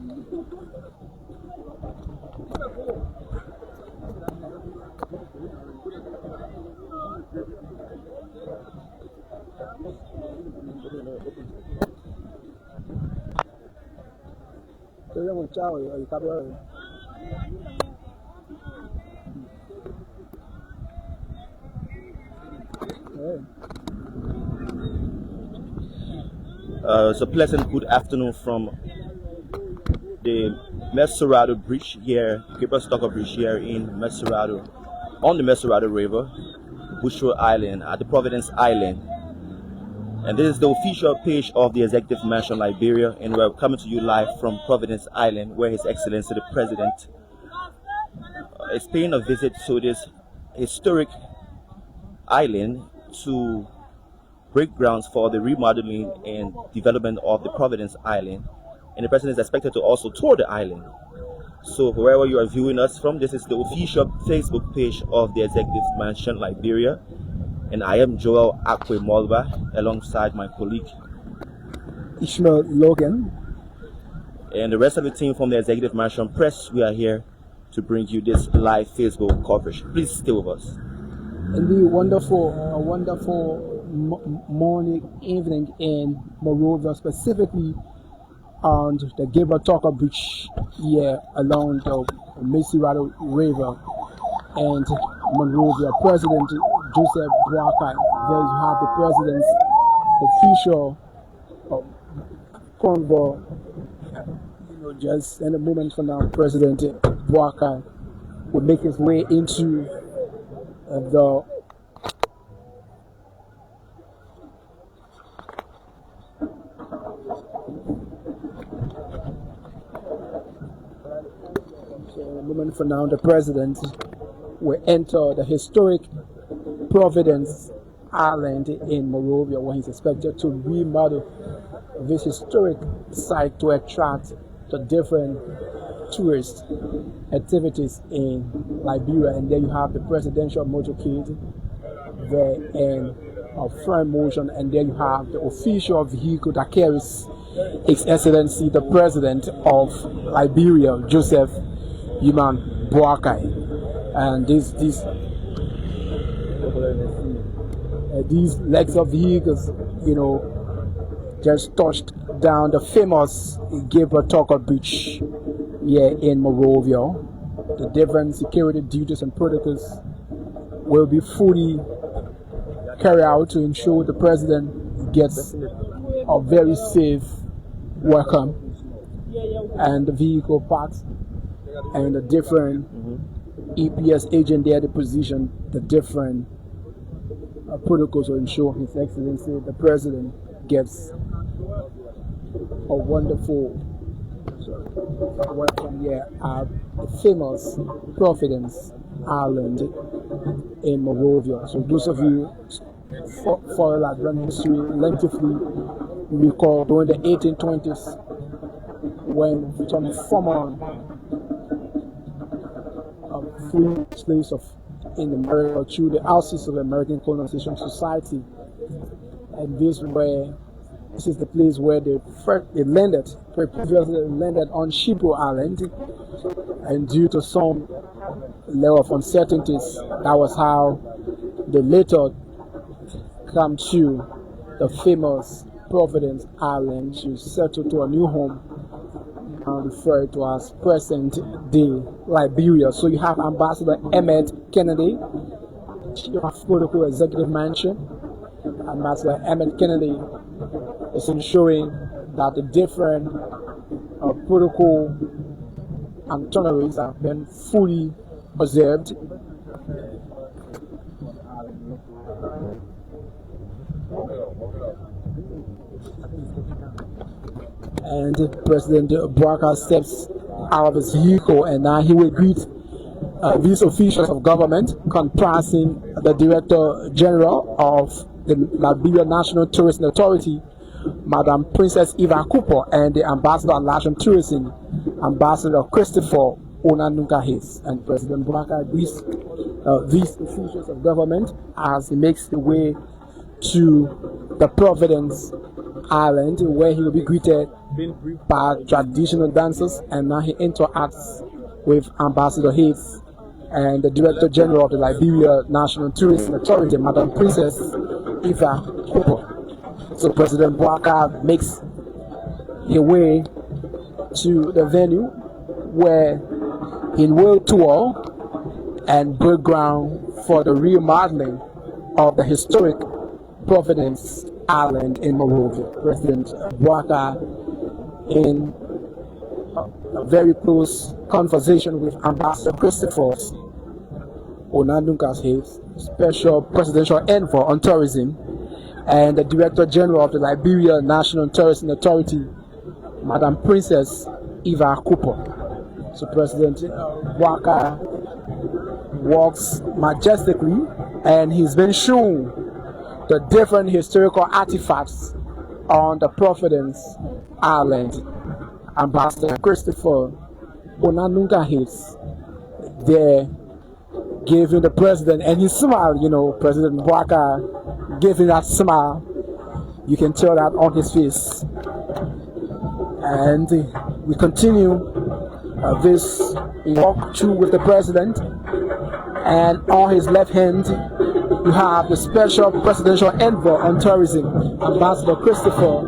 It's a pleasant good afternoon from the Mesurado Bridge here, Gabriel Stocker Bridge here in Mesurado, on the Mesurado River, Bushro Island, at the Providence Island. And this is the official page of the Executive Mansion, Liberia, and we're coming to you live from Providence Island, where His Excellency the President is paying a visit to this historic island to break grounds for the remodeling and development of the Providence Island. And the President is expected to also tour the island. So wherever you are viewing us from, this is the official Facebook page of the Executive Mansion, Liberia. And I am Joel Akwe Molba, alongside my colleague Ishmael Logan. And the rest of the team from the Executive Mansion Press. We are here to bring you this live Facebook coverage. Please stay with us. Indeed, wonderful morning, evening in Monrovia, specifically on the Gabriel Stocker Bridge here along the Mesurado River and Monrovia. President Joseph Boakai. There you have the president's official convoy. Just in a moment from now, President Boakai will make his way into the moment from now, the president will enter the historic Providence Island in Monrovia, where he's expected to remodel this historic site to attract the different tourist activities in Liberia. And there you have the presidential motorcade there in firm motion, and there you have the official vehicle that carries His Excellency the President of Liberia, Joseph Nyuma Boakai. And these legs of vehicles, just touched down the famous Gabriel Stocker Bridge here in Monrovia. The different security duties and protocols will be fully carried out to ensure the president gets a very safe welcome, and the vehicle parks and the different EPS agent there to position the different protocols to ensure His Excellency the President gets a wonderful welcome here at the famous Providence Island in Monrovia. So those of you follow Liberian history lengthily recall during the 1820s when some former free slaves in America through the outskirts of the American Colonization Society, and this is the place where they landed. Previously landed on Shippo Island, and due to some level of uncertainties, that was how they later come to the famous Providence Island to settle to a new home, referred to as present-day Liberia. So you have Ambassador Emmett Kennedy, Chief of Protocol Executive Mansion. Ambassador Emmett Kennedy is ensuring that the different protocol and itineraries have been fully observed. And President Boakai steps out of his vehicle, and now he will greet these officials of government, comprising the Director General of the Liberia National Tourism Authority, Madam Princess Eva Cooper, and the Ambassador at Large on Tourism, Ambassador Christopher Onanukahis. And President Boakai greets these officials of government as he makes the way to the Providence Island, where he will be greeted by traditional dancers, and now he interacts with Ambassador Hayes and the Director General of the Liberia National Tourism Authority, Madam Princess Eva Cooper. So President Boakai makes his way to the venue where he will tour and break ground for the remodeling of the historic Providence Island in Monrovia. President Boakai, in a very close conversation with Ambassador Christopher Onanunkas Hayes, Special Presidential Envoy on Tourism, and the Director General of the Liberia National Tourism Authority, Madam Princess Eva Cooper. So President Boakai walks majestically, and he's been shown the different historical artifacts on the Providence Island. Ambassador Christopher Onanunga Hayes there giving the president, and he smiled, President Boakai giving that smile. You can tell that on his face. And we continue this walk through with the president, and on his left hand you have the Special Presidential Envoy on Tourism, Ambassador Christopher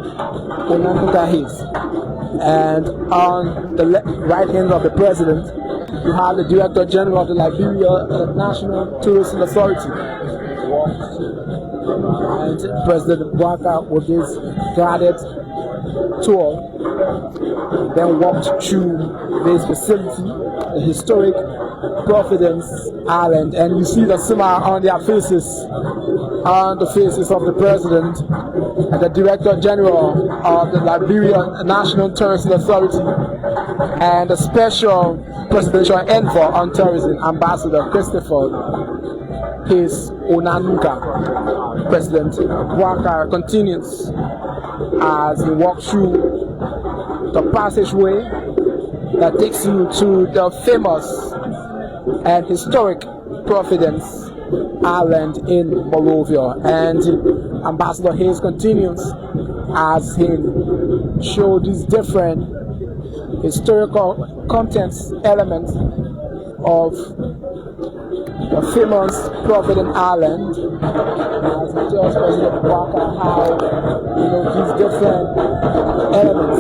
Onanunga Hayes. And on the right hand of the president, you have the Director General of the Liberia National Tourism Authority. And President Boakai, with his guided tour, then walked through this facility, the historic Providence Island, and you see the smile on their faces, on the faces of the president and the Director General of the Liberia National Tourism Authority and the Special Presidential Envoy on Tourism, Ambassador Christopher Hayes Onanunga. President Boakai continues as he walks through the passageway that takes you to the famous and historic Providence Island in Monrovia. And Ambassador Hayes continues as he shows these different historical contents, elements of the famous Providence Island, as he tells President Boakai how these different elements,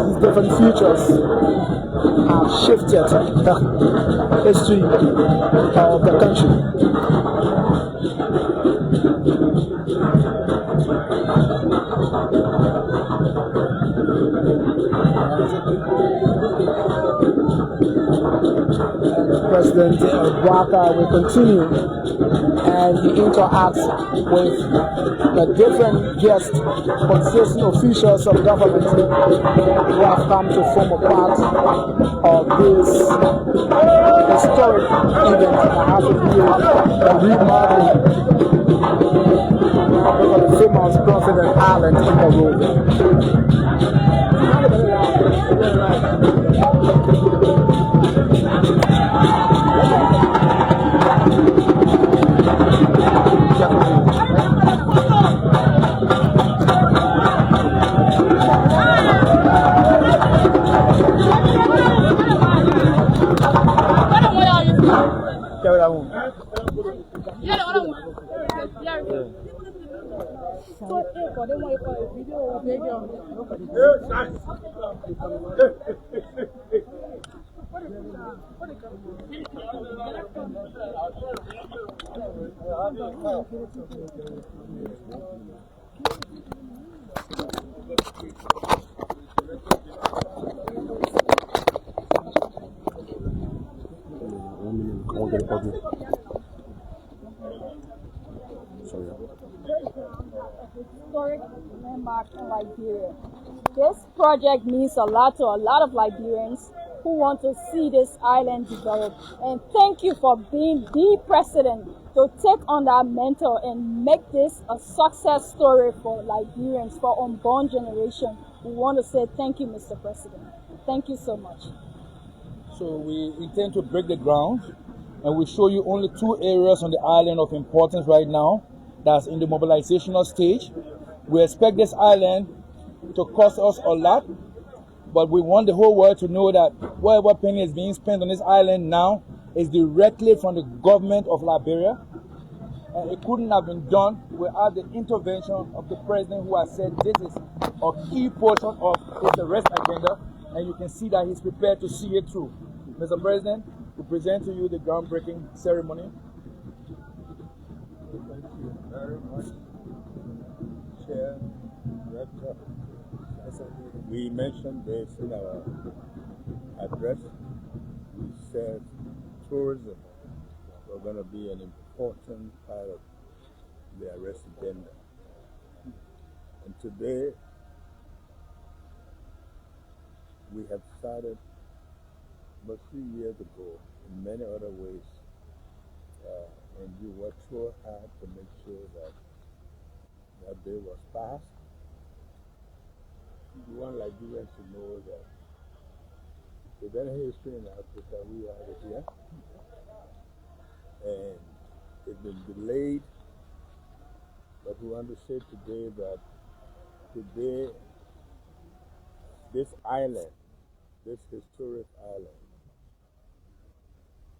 these different features have shifted the history of the country. President Boakai will continue, and he interacts with the different guests, consistent officials of government who have come to form a part of this historic event that has to do with the remodeling of the famous Providence Island in Monrovia. Historic landmark in Liberia. This project means a lot to a lot of Liberians who want to see this island develop. And thank you for being the president to take on that mantle and make this a success story for Liberians, for unborn generation. We want to say thank you, Mr. President. Thank you so much. So we intend to break the ground, and we show you only 2 areas on the island of importance right now that's in the mobilizational stage. We expect this island to cost us a lot, but we want the whole world to know that whatever penny is being spent on this island now is directly from the government of Liberia. And it couldn't have been done without the intervention of the president, who has said this is a key portion of his arrest agenda, and you can see that he's prepared to see it through. Mr. President, we present to you the groundbreaking ceremony. Thank you very much, Chair, Director. We mentioned this in our address. We said tourism was going to be an important part of the arrest agenda. And today, we have started about 3 years ago in many other ways. And we worked so hard to make sure that that day was passed. We want Liberians to know that if any history in Africa, we are here. And it's been delayed, but we want to say today that today, this island, this historic island,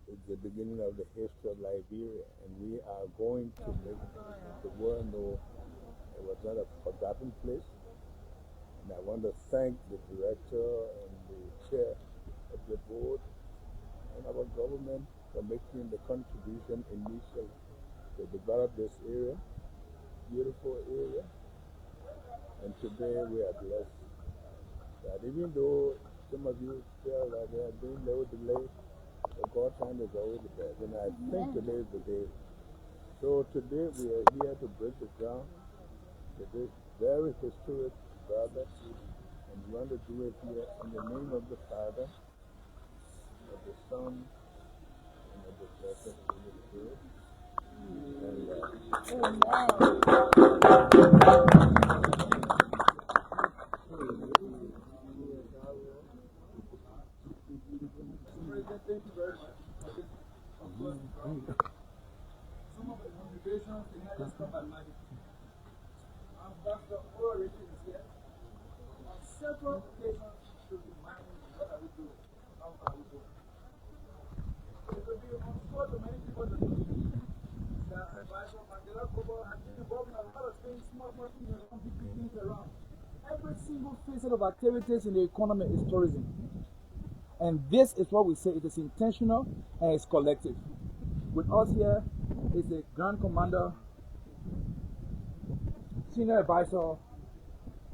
is the beginning of the history of Liberia, and we are going to make the world know it was not a forgotten place. And I want to thank the director and the chair of the board and our government for making the contribution initially to develop this area, beautiful area. And today we are blessed that even though some of you feel that there have been no delay, the God time is always the best. And I think today is the day. So today we are here to break the ground with this very historic brother. And we want to do it here in the name of the Father, of the Son, and of the Blessed Holy Spirit. Thank you very much. Of course, some of the congregations did not just come by magic. Ambassador already is here. On several occasions to remind me, what are we doing? How are we doing? It will be unsure to many people to know that Advisor Mandela Kobo has been involved in a lot of things, small things around, big things around. Every single facet of activities in the economy is tourism. And this is what we say, it is intentional and it's collective. With us here is the Grand Commander, Senior Advisor,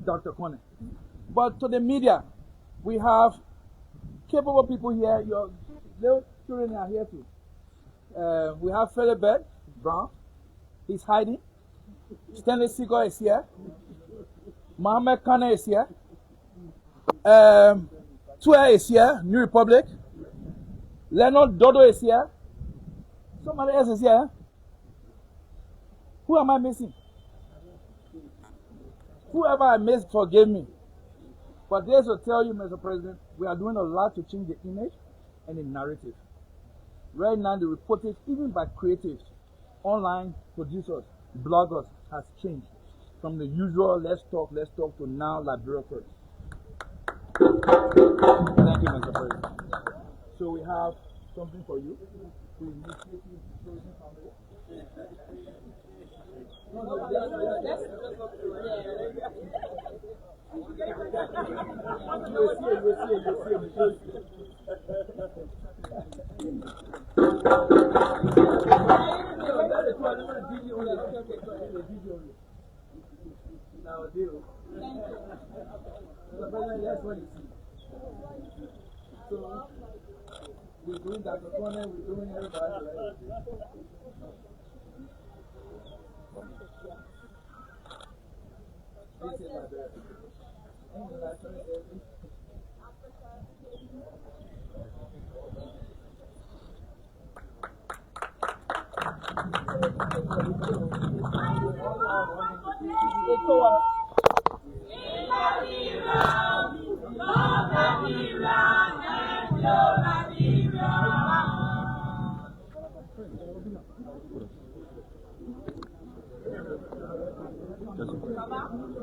Dr. Kone. But to the media, we have capable people here. Your little children are here too. We have Philip Brown, he's hiding. Stanley Seagull is here. Mohammed Kane is here. Tua is here, New Republic. Leonard Dodo is here. Somebody else is here. Who am I missing? Whoever I missed, forgive me. But this will tell you, Mr. President, we are doing a lot to change the image and the narrative. Right now, the reportage, even by creatives, online producers, bloggers, has changed from the usual let's talk to now Liberia first. Thank you, Mr. President. So we have something for you. We initiate you tourism family. Now, deal. That's what you see. So, we're doing Dr. Corner, we're doing everybody, right? This is my bad. Joseph.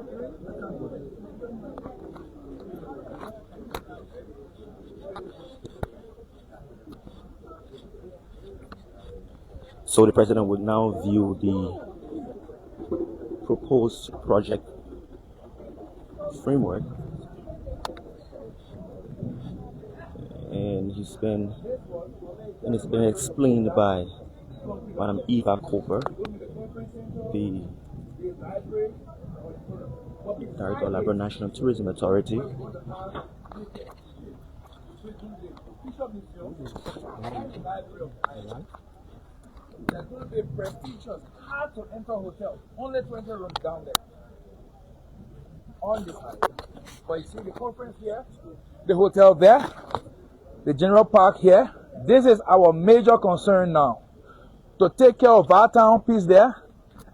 So the president will now view the proposed project framework, and it's been explained by Madam Eva Cooper, the Director of Liberia National Tourism Authority. There's going to be a prestigious, hard to enter hotel, only 20 rooms down there. On this side. But you see the conference here, the hotel there, the general park here. This is our major concern now. To take care of our town piece there,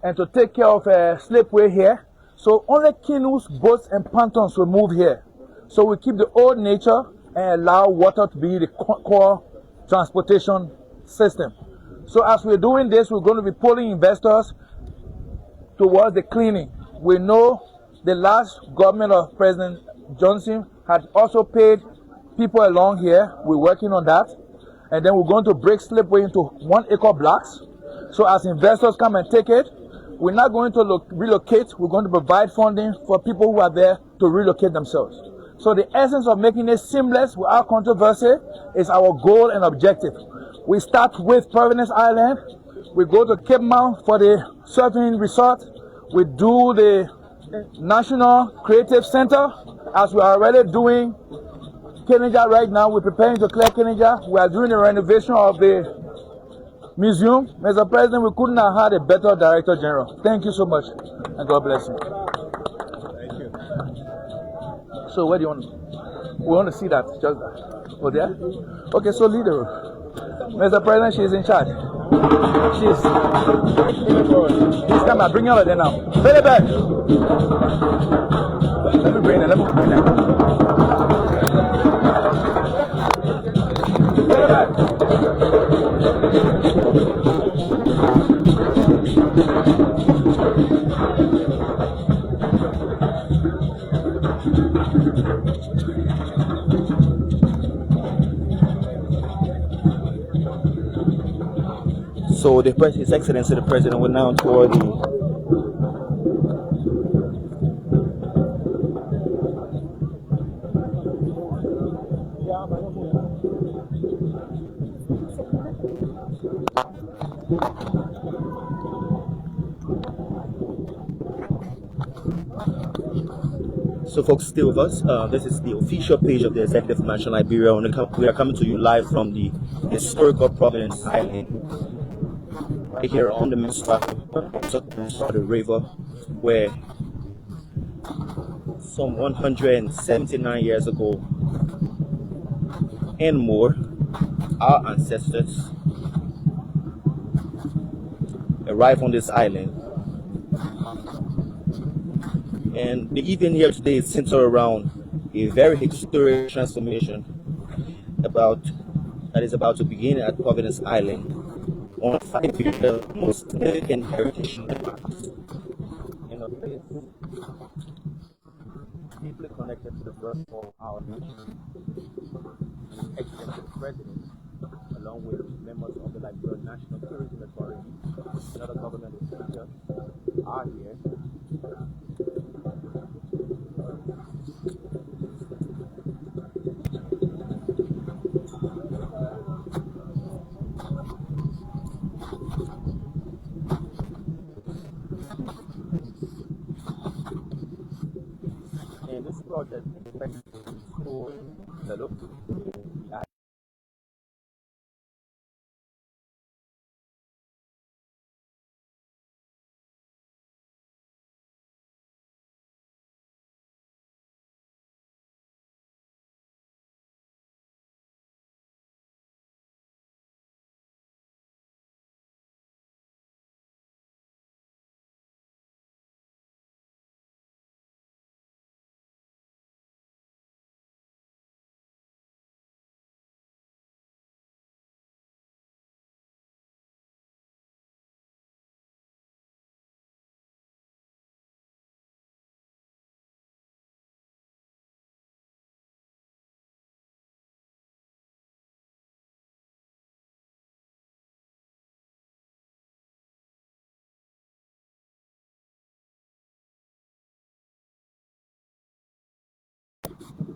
and to take care of slipway here. So only canoes, boats, and pontons will move here. So we keep the old nature and allow water to be the core transportation system. So as we're doing this, we're going to be pulling investors towards the cleaning. We know the last government of President Johnson had also paid people along here. We're working on that. And then we're going to break slipway into 1 acre blocks. So as investors come and take it, we're not going to relocate. We're going to provide funding for people who are there to relocate themselves. So the essence of making it seamless without controversy is our goal and objective. We start with Providence Island. We go to Cape Mount for the surfing resort. We do the National Creative Center, as we are already doing Kennedy right now. We're preparing to clear Kennedy. We are doing the renovation of the museum. Mr. President, we couldn't have had a better Director General. Thank you so much, and God bless you. Thank you. So where do you want to? We want to see that. Just over there? Okay, so lead the room. Mr. President, she's in charge. She's come and bring her there now. Very back. Let me bring her. Let me bring her. Very back. So His Excellency the President will now tour the So folks, stay with us. This is the official page of the Executive Mansion Liberia. We are coming to you live from the historical Providence Island, right here on the Monrovia River, where some 179 years ago and more, our ancestors arrived on this island. And the event here today is centered around a very historic transformation that is about to begin at Providence Island, one of the most significant heritage landmarks in a place deeply connected to the birth of our nation. Executive President, along with members of the Liberia National Tourism Authority and other government officials, are here. And this project is expected to restore the look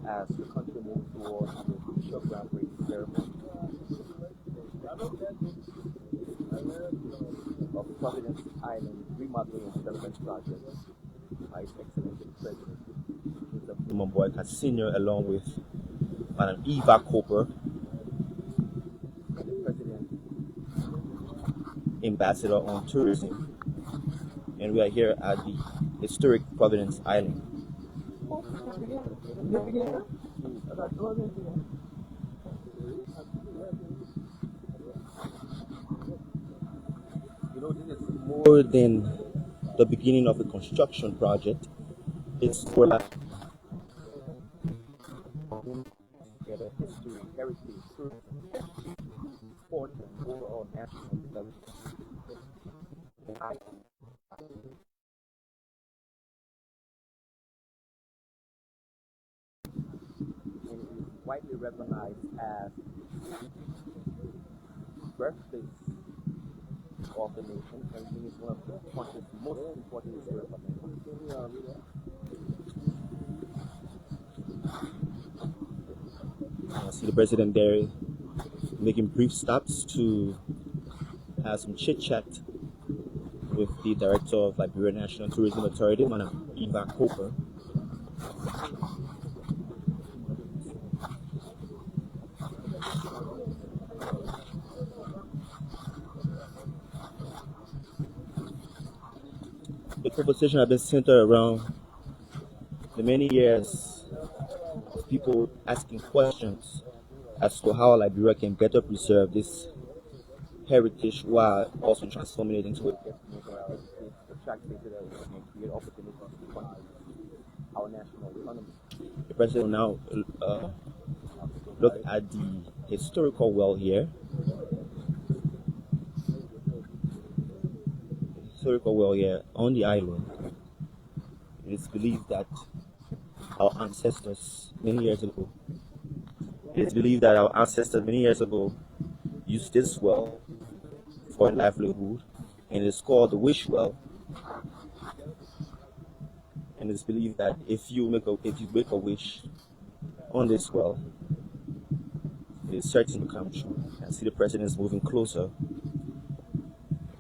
as the country moves towards the official groundbreaking ceremony of Providence Island Remodeling and Development Project by His Excellency the President Joseph Nyuma Boakai Sr. along with Madam Eva Cooper, the President Ambassador on Tourism, and we are here at the historic Providence Island. You know, this is more than the beginning of the construction project. It's for like together history, heritage, tourism, sport, and overall national development. And it is widely recognized as birthplace of the nation, and it is one of the country's most important historical landmarks. I see the president there making brief stops to have some chit chat with the director of Liberia National Tourism Authority, Madam Eva Cooper. The conversation has been centered around the many years of people asking questions as to how Liberia can better preserve this heritage while also transforming it into a destination where to attract visitors and create opportunities to contribute to our national economy. The president will now look at the historical well here. Historical well here on the island. It is believed that our ancestors many years ago used this well for a livelihood, and it's called the wish well. And it's believed that if you make a wish on this well, it is certain to come true. I see the president is moving closer.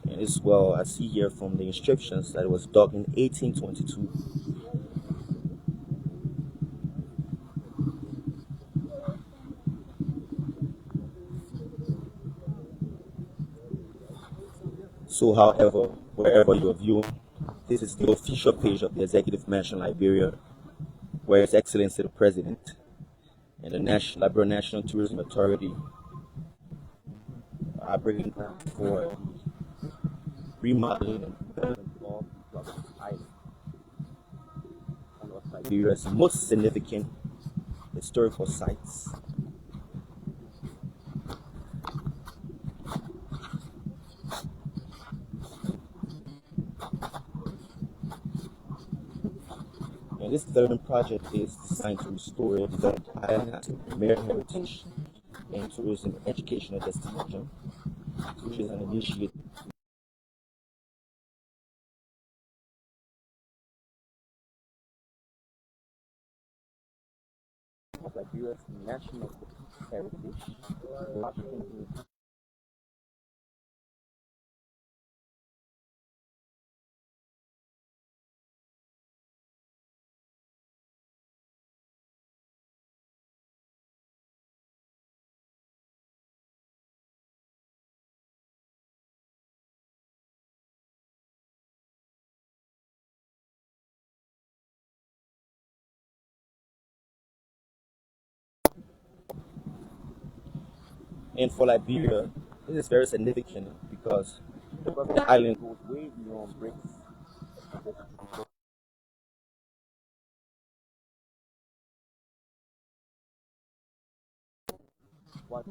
And this well, I see here from the inscriptions that it was dug in 1822. So, however, wherever you are viewing, this is the official page of the Executive Mansion, Liberia, where His Excellency the President and the Liberia National Tourism Authority are bringing ground for remodeling and development of Providence Island, one of Liberia's most significant historical sites. And this development project is designed to restore and develop the island as a premier heritage and tourism educational destination, which is an initiative of Liberia's national heritage. And for Liberia, this is very significant because the island goes way beyond bricks. What?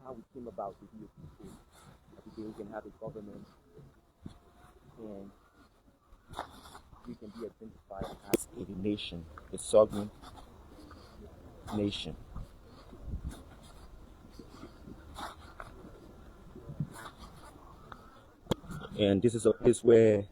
How we came about to be a people. Every day we can have a government and we can be identified as a nation, a sovereign nation. And this is a place where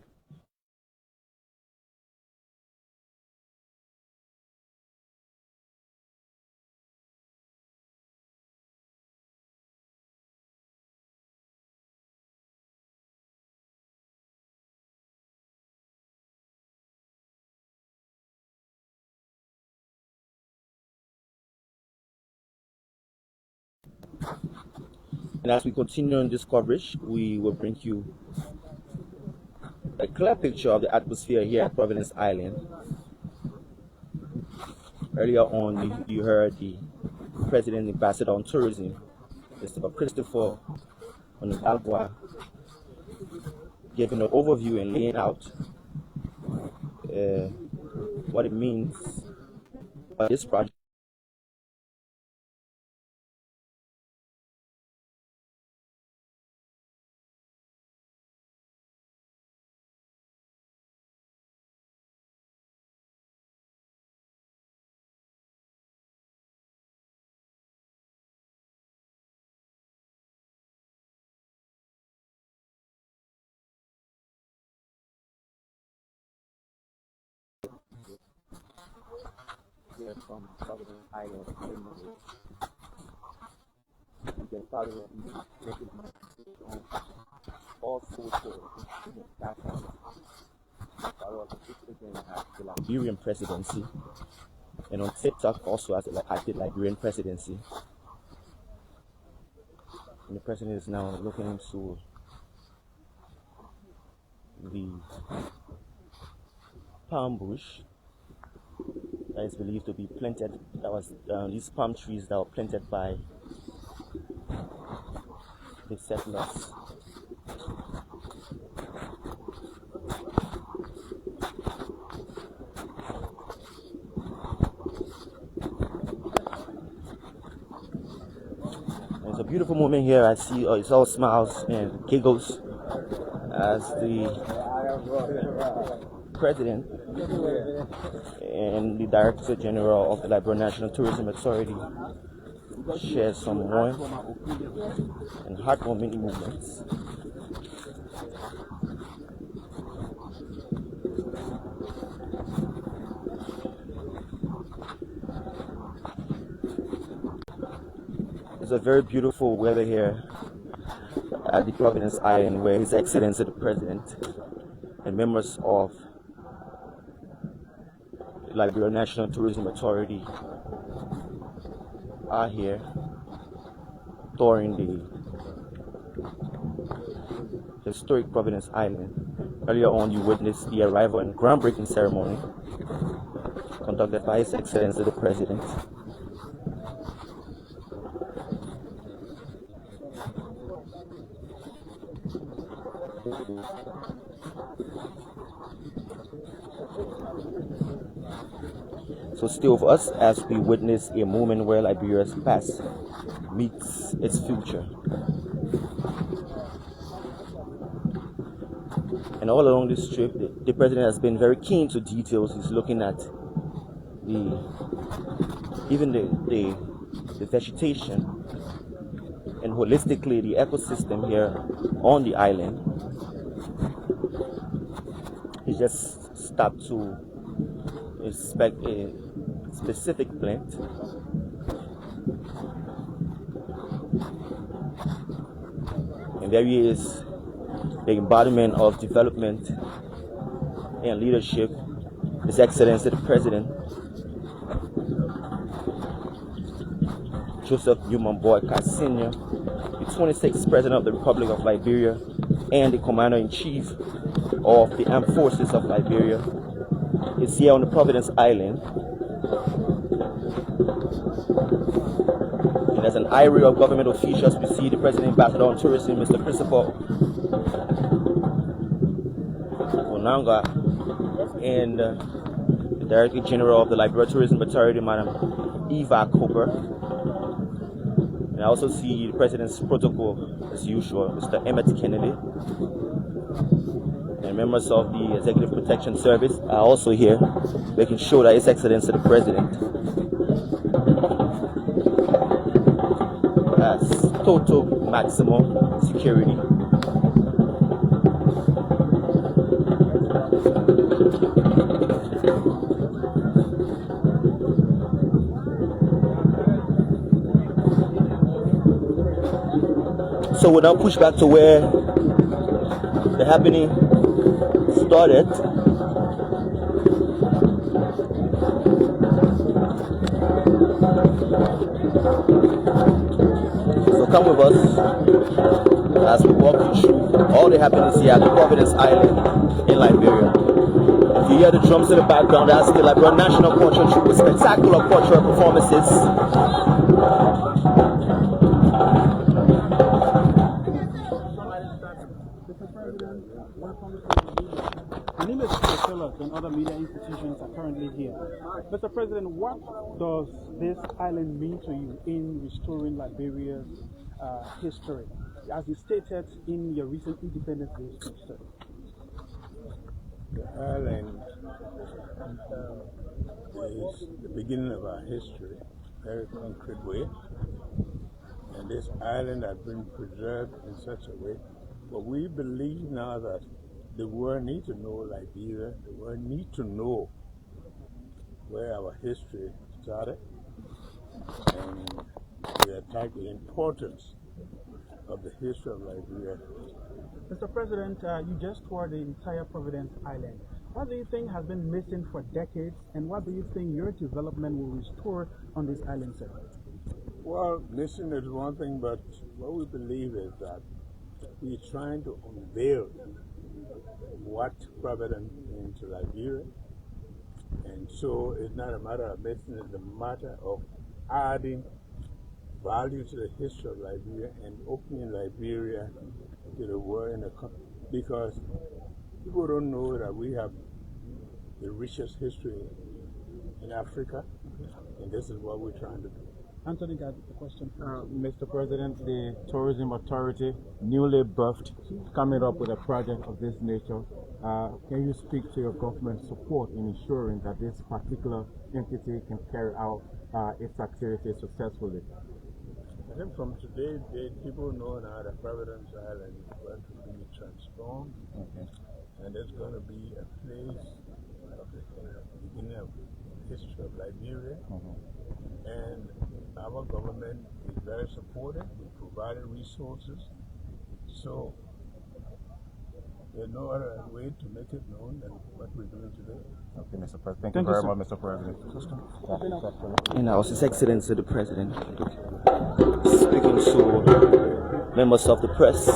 And as we continue on this coverage, we will bring you a clear picture of the atmosphere here at Providence Island. Earlier on, you heard the President Ambassador on Tourism, Mr. Christopher Onagwa, giving an overview and laying out what it means by this project. Here from Providence Island, you can follow it on all social platforms. Follow us on Instagram at the Liberian Presidency, and on TikTok also at the Liberian Presidency. And the president is now looking into the palm bush that is believed to be planted. That was these palm trees that were planted by the settlers. And it's a beautiful moment here. I see it's all smiles and giggles as the President and the Director General of the Liberian National Tourism Authority share some warm and heartwarming moments. It's a very beautiful weather here at the Providence Island, where His Excellency the President and members of the Liberian National Tourism Authority are here touring the historic Providence Island. Earlier on, you witnessed the arrival and groundbreaking ceremony conducted by His Excellency the President. So stay with us as we witness a moment where Liberia's past meets its future. And all along this trip, the president has been very keen to details. He's looking at even the vegetation and holistically the ecosystem here on the island. He just stopped to inspect a specific plant. And there he is, the embodiment of development and leadership, His Excellency the President, Joseph Nyuma Boakai Sr., the 26th President of the Republic of Liberia and the Commander-in-Chief of the Armed Forces of Liberia, is here on the Providence Island. And as an array of government officials, we see the President Ambassador on Tourism, Mr. Christopher Onagwa, and the Director General of the Liberia Tourism Authority, Madam Eva Cooper. And I also see the President's protocol, as usual, Mr. Emmett Kennedy. And members of the Executive Protection Service are also here, making sure that His Excellency the President has total maximum security. So we'll now push back to where the happening started. So come with us as we walk you through all the happenings here at the Providence Island in Liberia. If you hear the drums in the background, that's the Liberia National Portrait Troupe with spectacular portrait performances. My name is Priscilla, and other media institutions are currently here. Mr. President, what does this island mean to you in restoring Liberia's history, as you stated in your recent Independence Day speech? The island is the beginning of our history, very concrete way. And this island has been preserved in such a way. But we believe now that the world needs to know Liberia, the world needs to know where our history started, and we attack the importance of the history of Liberia. Mr. President, you just toured the entire Providence Island. What do you think has been missing for decades, and what do you think your development will restore on this island, sir? Well, missing is one thing, but what we believe is that we're trying to unveil what Providence means to Liberia. And so it's not a matter of missing, it's a matter of adding value to the history of Liberia and opening Liberia to the world, because people don't know that we have the richest history in Africa, and this is what we're trying to do. Anthony got the question. Mr. President, the Tourism Authority, newly birthed, coming up with a project of this nature. Can you speak to your government support in ensuring that this particular entity can carry out its activities successfully? I think from today's date, people know now that Providence Island is going to be transformed, and it's going to be a place of the beginning of the history of Liberia. And our government is very supportive. We provided resources. So there's no other way to make it known than what we're doing today. Okay, Mr. President. Thank you very much, Mr. President. And now, His Excellency the President, speaking to members of the press.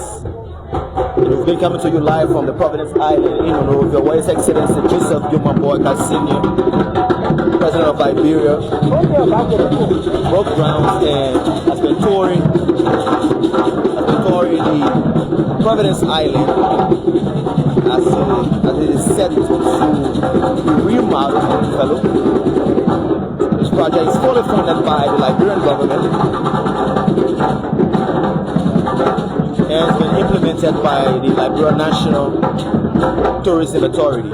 We've been coming to you live from the Providence Island in Monrovia, where His Excellency Joseph Nyuma Boakai Sr., President of Liberia, broke ground and has been touring the Providence Island as it is set to be remodeled. This project is fully funded by the Liberian government and has been implemented by the Liberia National Tourism Authority.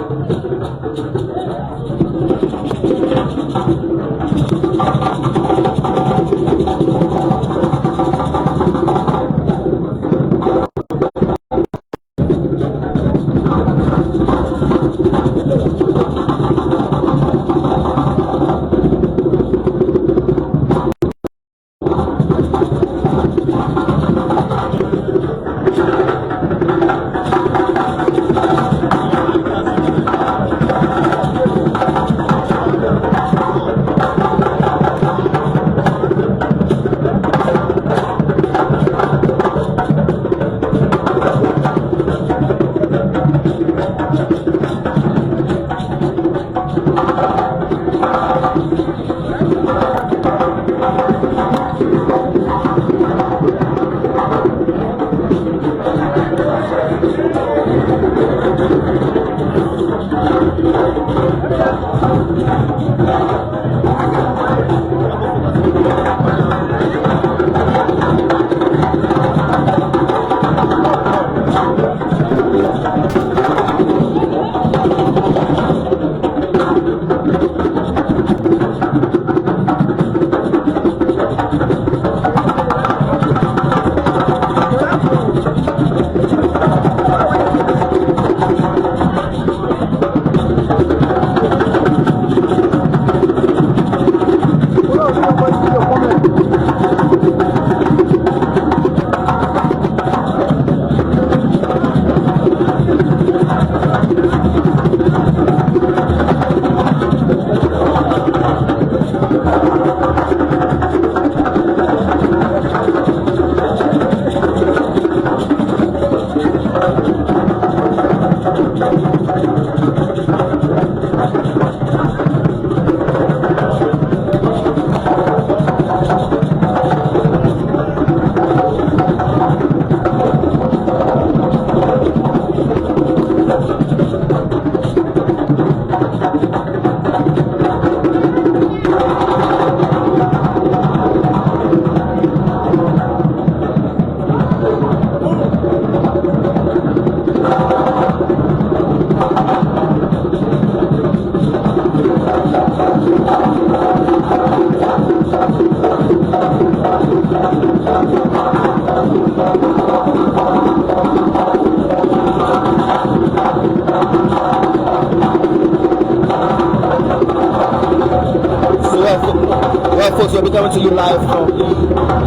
So we're coming to you live from the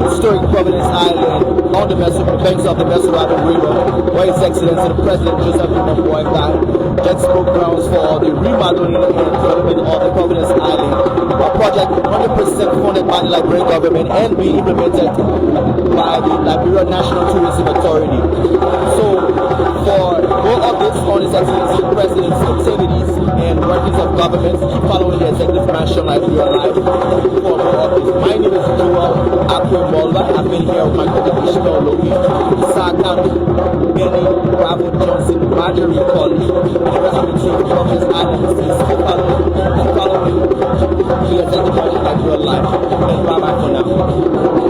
historic Providence Island on the banks of the Mesurado River, where His Excellency the President Joseph Nyuma Boakai just spoke grounds for the remodeling and development of the Providence Island, a project 100% funded by the Liberian government and being implemented by the Liberia National Tourism Authority. So for more updates on His Excellency the President's activities and workings of government, keep following the Executive Mansion Liberia Live for more updates. My name is Joseph Nyuma Boakai. I've been here with my co-commissioner Loki, Saka, Benny, Bravo Johnson, Marjorie Colley, and the rest of the team from Providence Island. Keep following the Executive Mansion Liberia Live. And bye bye for now.